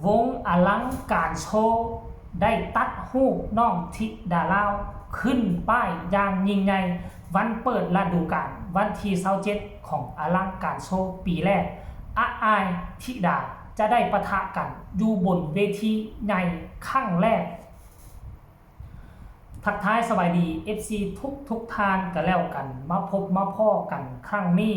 วงอลังการโชว์ได้ตัดรูปน้องธิดาลาวขึ้นป้ายอย่างยิ่งใหญ่วันเปิดฤดูกาลวันที่27ของอลังการโชว์ปีแรกอาอายธิดาจะได้ปะทะกันอยู่บนเวทีใหญ่ครั้งแรกทักทายสวัสดี FC ทุกทานกันแล้วกันมาพบมาพ่อกันครั้งนี้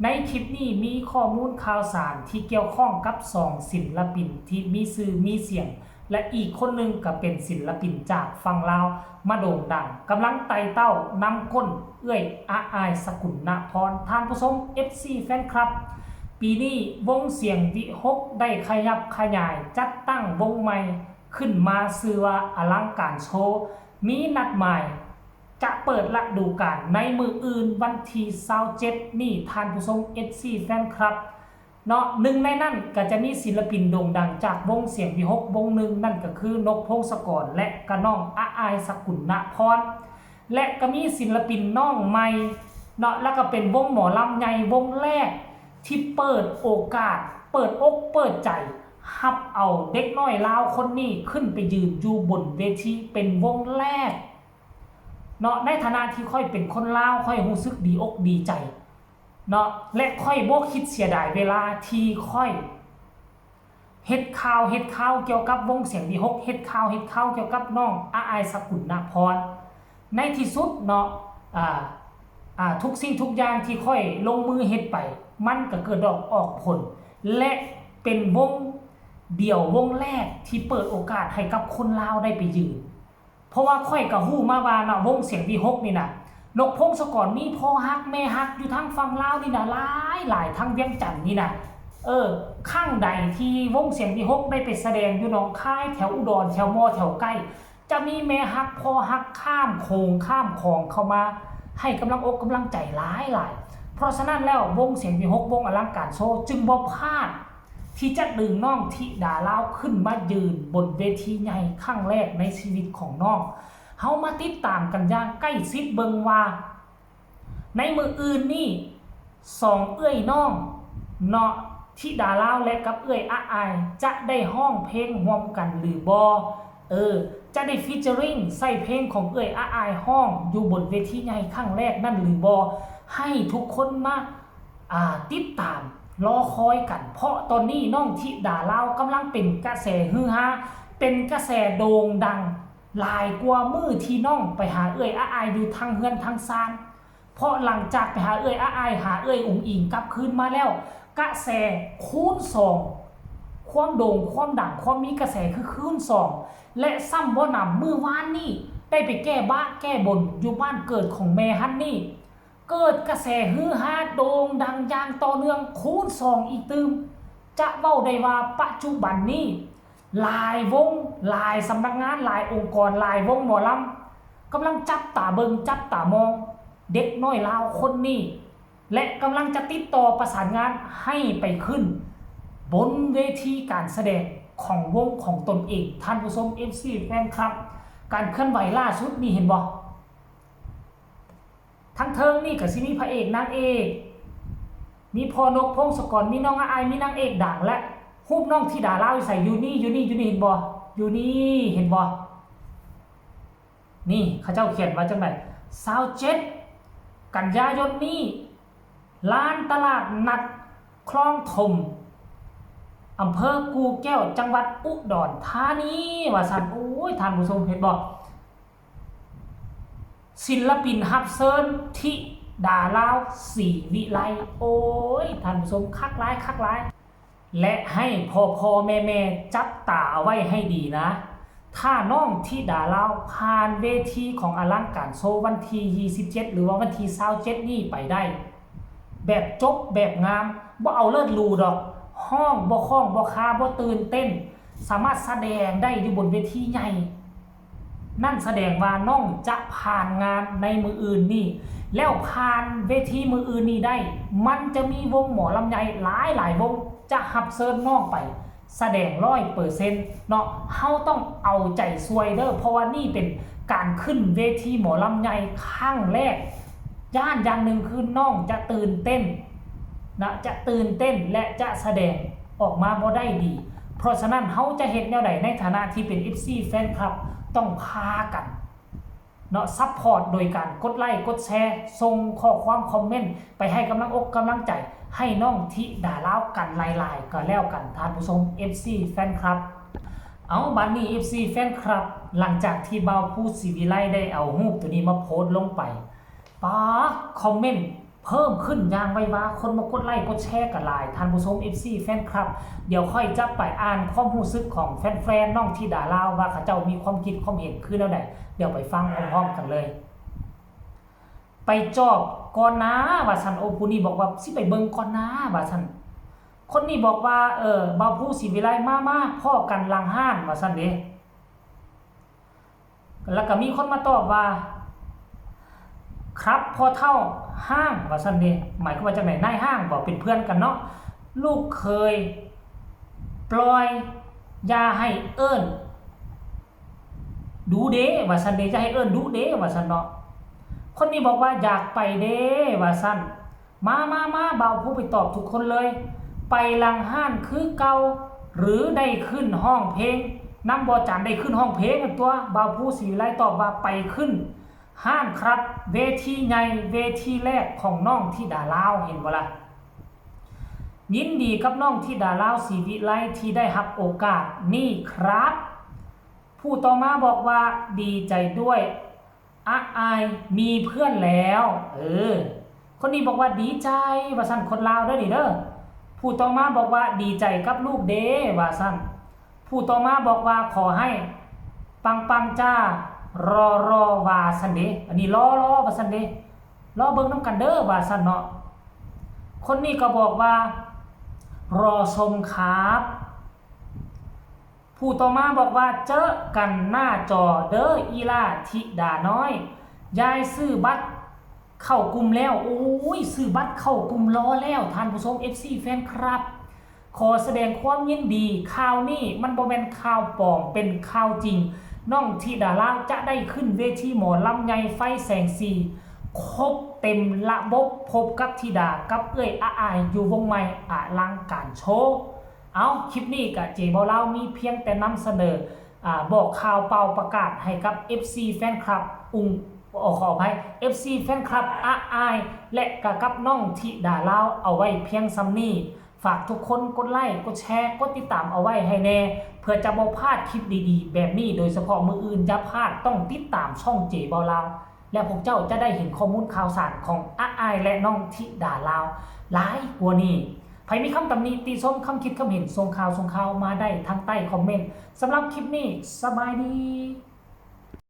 ในคลิปนี้มีข้อมูลข่าวสารที่เกี่ยวข้องกับ2ศิลปินที่มีชื่อมีเสียงและอีกคนหนึ่งก็เป็นศิลปินจากฝั่งลาวมาโด่งดังกำลังไต่เต้านำก้นเอื้อยอาอายสกุลณพรท่านผู้ชม FC แฟนคลับปีนี้วงเสียงวิหกได้ขยับขยายจัดตั้งวงใหม่ขึ้นมาชื่อว่าอลังการโชว์มีนัดหมายจะเปิดฤดูกาลในมืออื่นวันที่27นี่ท่านผู้ชม FC แฟนคลับเนาะหนึ่งในนั้นก็จะมีศิลปินโด่งดังจากวงเสียงวิหกวงหนึ่งนั่นก็คือนกพงศกรและก็น้องอาอายสกุลณพรและก็มีศิลปินน้องใหม่เนาะแล้วก็เป็นวงหมอลำใหญ่วงแรกที่เปิดโอกาสเปิดอกเปิดใจฮับเอาเด็กน้อยลาวคนนี้ขึ้นไปยืนอยู่บนเวทีเป็นวงแรกเนาะในฐานะที่ค่อยเป็นคนลาวค่อยรู้สึกดีอกดีใจเนาะและค่อยบ่คิดเสียดายเวลาที่ค่อยเฮ็ดข่าวเกี่ยวกับวงเสียงวิหกเฮ็ดข่าวเกี่ยวกับน้องอาอายสกุลณพรในที่สุดเนาะทุกสิ่งทุกอย่างที่ค่อยลงมือเฮ็ดไปมันก็เกิดดอกออกผลและเป็นวงเดี่ยววงแรกที่เปิดโอกาสให้กับคนลาวได้ไปยืนเพราะว่าค่อยก็ฮู้มาว่านะวงเสียงวิหกนี่นะนกพงศกรมีพ่อฮักแม่ฮักอยู่ทั้งฝั่งลาวนี่นะหลายทั้งเวียงจันทน์นี่นะข้างใดที่วงเสียงวิหกได้ไปแสดงอยู่หนองคายแถวอุดรแถวมอแถวใกล้จะมีแม่ฮักพ่อฮักข้ามโขงข้ามคลองเข้ามาให้กำลังอกกำลังใจหลายเพราะฉะนั้นแล้ววงเสียงวิหกวงอลังการโชว์จึงบ่พลาดที่จะดึงน้องธิดาลาวขึ้นมายืนบนเวทีใหญ่ครั้งแรกในชีวิตของน้องเฮามาติดตามกันอย่างใกล้ชิดเบิ่งว่าในมืออื่นนี่2เอื้อยน้องเนาะธิดาลาวและกับเอื้อยอาอายจะได้ห้องเพลงร่วมกันหรือบ่จะได้ฟีเจอริงใส่เพลงของเอื้อยอาอายห้องอยู่บนเวทีใหญ่ครั้งแรกนั่นหรือบ่ให้ทุกคนมาติดตามรอคอยกันเพราะตอนนี้น้องธิดาลาวกำลังเป็นกระแสฮือฮาเป็นกระแสโด่งดังหลายกว่ามือที่น้องไปหาเอื้อยอาอายอยู่ทางเฮือนทางซานเพราะหลังจากไปหาเอื้อยอาอายหาเอื้อยอุ๋งอิงกลับคืนมาแล้วกระแสคูณ2ความโด่งความดังความมีกระแสคือคูณ2และซ้ำบ่นำมือวานนี่ได้ไปแก้บ้าแก้บนอยู่บ้านเกิดของแม่ฮันนี่เกิดกระแสฮือฮาโด่งดังอย่างต่อเนื่องคูณ2อีกตึมจะเว้าได้ว่าปัจจุบันนี้หลายวงหลายสำนักงานหลายองค์กรหลายวงหมอลำกำลังจับตาเบิงจับตามองเด็กน้อยลาวคนนี้และกำลังจะติดต่อประสานงานให้ไปขึ้นบนเวทีการแสดงของวงของตนเองท่านผู้ชม FC แฟนคลับการเคลื่อนไหวล่าสุดนี่เห็นบ่ทั้งเทิงนี่ก็สิมีพระเอกนางเอกมีพ่อนกพงศกรมีน้องอาอายมีนางเอกดังและรูปน้องธิดาลาวใส่อยู่นี่เห็นบ่อยู่นี่เห็นบ่นี่เขาเจ้าเขียนว่าจังได๋27กันยายนนี้ลานตลาดนัดคลองถมอำเภอกูแก้วจังหวัดอุดรธานีว่าซั่นโอ้ยท่านผู้ชมเห็นบ่ศิลปินรับเชิญธิดาลาวศรีวิไลโอ้ยท่านผู้ชมคักหลายและให้พ่อแม่จับตาเอาไว้ให้ดีนะถ้าน้องธิดาลาวผ่านเวทีของอลังการโชว์วันที่27หรือว่าวันที่27นี่ไปได้แบบจบแบบงามบ่เอาเลิศลูดอกห้องบ่คล้องบ่คาบ่ตื่นเต้นสามารถแสดงได้อยู่บนเวทีใหญ่นั่นแสดงว่าน้องจะผ่านงานในมืออื่นนี่แล้วผ่านเวทีมืออื่นนี่ได้มันจะมีวงหมอลำไยหลายวงจะหับเซิร์นน้องไปแสดง100%เนาะเฮาต้องเอาใจซวยเด้อเพราะว่านี่เป็นการขึ้นเวทีหมอลำไยครั้งแรกอย่างหนึ่งคือน้องจะตื่นเต้นนะจะตื่นเต้นและจะแสดงออกมาบ่ได้ดี เพราะฉะนั้นเฮาจะเฮ็ดแนวใดในฐานะที่เป็น FC แฟนคลับต้องพากันเนาะซัพพอร์ตโดยการกดไลค์กดแชร์ส่งข้อความคอมเมนต์ไปให้กำลังอกกำลังใจให้น้องธิดาลาวกันหลายๆก็แล้วกันท่านผู้ชม FC แฟนคลับเอาบัดนี้ FC แฟนคลับหลังจากที่เบาผู้ศิวิไลได้เอารูปตัวนี้มาโพสต์ลงไปป๊าคอมเมนต์เพิ่มขึ้นอย่างไวว่าคนมากดไลค์กดแชร์กันหลายท่านผู้ชม FC แฟนคลับเดี๋ยวค่อยจะไปอ่านความรู้สึกของแฟนๆน้องธิดาลาวว่าเขาเจ้ามีความคิดความเห็นคือแนวใดเดี๋ยวไปฟังพร้อมๆกันเลยไปจอบก่อนนะว่าซั่นโอ้ผู้นี้บอกว่าสิไปเบิ่งก่อนนะว่าซั่นคนนี้บอกว่าเบาผู้ศิวิไลมาพ่อกันหลังห้านว่าซั่นเด้แล้วก็มีคนมาตอบว่าครับพอเท่าห้างว่าซั่นเด้หมายความว่าจังได๋นายห้างบ่เป็นเพื่อนกันเนาะลูกเคยปล่อยอย่าให้เอิ้นดูเด้ว่าซั่นเด้จะให้เอิ้นดูเด้ว่าซั่นเนาะคนนี้บอกว่าอยากไปเด้ว่าซั่นมาเบาผู้ไปตอบทุกคนเลยไปหลังห้านคือเก่าหรือได้ขึ้นห้องเพลงนำบ่จานได้ขึ้นห้องเพลงกันตัวเบาผู้ศิวิไลตอบว่าไปขึ้นห้านครับเวทีใหญ่เวทีแรกของน้องธิดาลาวเห็นบ่ล่ะยินดีกับน้องธิดาลาวศิวิไลที่ได้รับโอกาสนี่ครับผู้ต่อมาบอกว่าดีใจด้วยอายมีเพื่อนแล้วคนนี้บอกว่าดีใจว่าซั่นคนลาวเด้อนี่เด้อผู้ต่อมาบอกว่าดีใจกับลูกเด้ว่าซั่นผู้ต่อมาบอกว่าขอให้ปังจ้ารอว่าซั่นเด้อันนี้รอว่าซั่นเด้รอเบิ่งนำกันเด้อว่าซั่นเนาะคนนี้ก็บอกว่ารอชมครับผู้ต่อมาบอกว่าเจอกันหน้าจอเด้ออีลาธิดาน้อยยายซื้อบัตรเข้ากลุ่มแล้วโอ้ยซื้อบัตรเข้ากลุ่มรอแล้วท่านผู้ชม FC แฟนครับขอแสดงความยินดีข่าวนี้มันบ่แม่นข่าวปลอมเป็นข่าวจริงน้องธิดาลาวจะได้ขึ้นเวทีหมอลำใหญ่ไฟแสงสีครบเต็มระบบพบกับธิดากับเอ้ยอายอยู่วงใหม่อลังการโชว์เอาคลิปนี้กับเจบ่าวลาวมีเพียงแต่นำเสนอบอกข่าวเป่าประกาศให้กับ FC แฟนคลับขออภัย FC แฟนคลับอายและกับน้องธิดาลาวเอาไว้เพียงซ้ำนี้ฝากทุกคนกดไลค์กดแชร์กดติดตามเอาไว้ให้แน่เพื่อจะบ่พลาดคลิปดีๆแบบนี้โดยเฉพาะมื้ออื่นจะพลาดต้องติดตามช่องเจบ่าวลาวและพวกเจ้าจะได้เห็นข้อมูลข่าวสารของอายและน้องธิดาลาวหลายกว่านี้ใครมีคำตำหนิติชมคำคิดคำเห็นส่งข่าวมาได้ทางใต้คอมเมนต์สำหรับคลิปนี้สบายดี